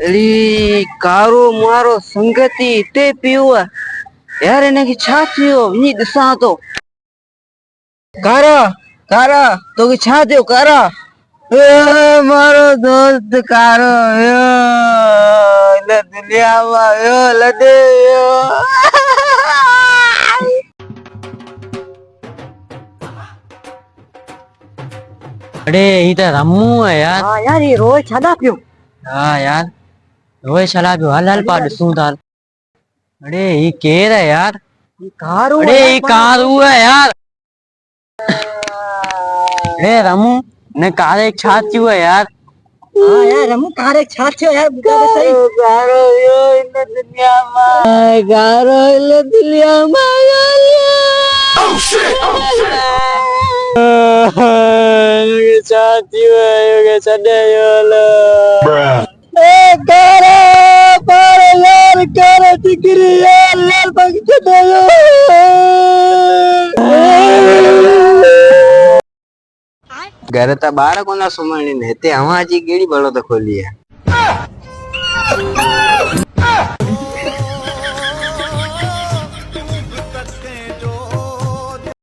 Eli कारो मारो संगति ते पियो यार इन्हें की छातियो नी दिसा तो कारा कारा तो की छातियो कारा मारो दोस्त कारो यो ले दुनिया में यो लदे यो अरे इधर रमू है यार। हाँ यार ये रोज छादा पियो हाँ यार रोए चला भी हाल हाल पाड़ सू दाल। अरे ये केर है यार। ये कारो अरे ये कारू है यार। अरे रमू ने कारे एक छाती हुआ यार। हाँ यार हम कार एक छाछ यार बुका दे सही गारो यो इन दुनिया में गारो इन दुनिया में oh shit ये छाती है ये चढ़े यो लो ए गारो पर यार गारो टिकरी यार लाल बाग चढ़े यो घर ता बार कोना सुमाणी ने ते हवा जी गेड़ी बळो तो खोली है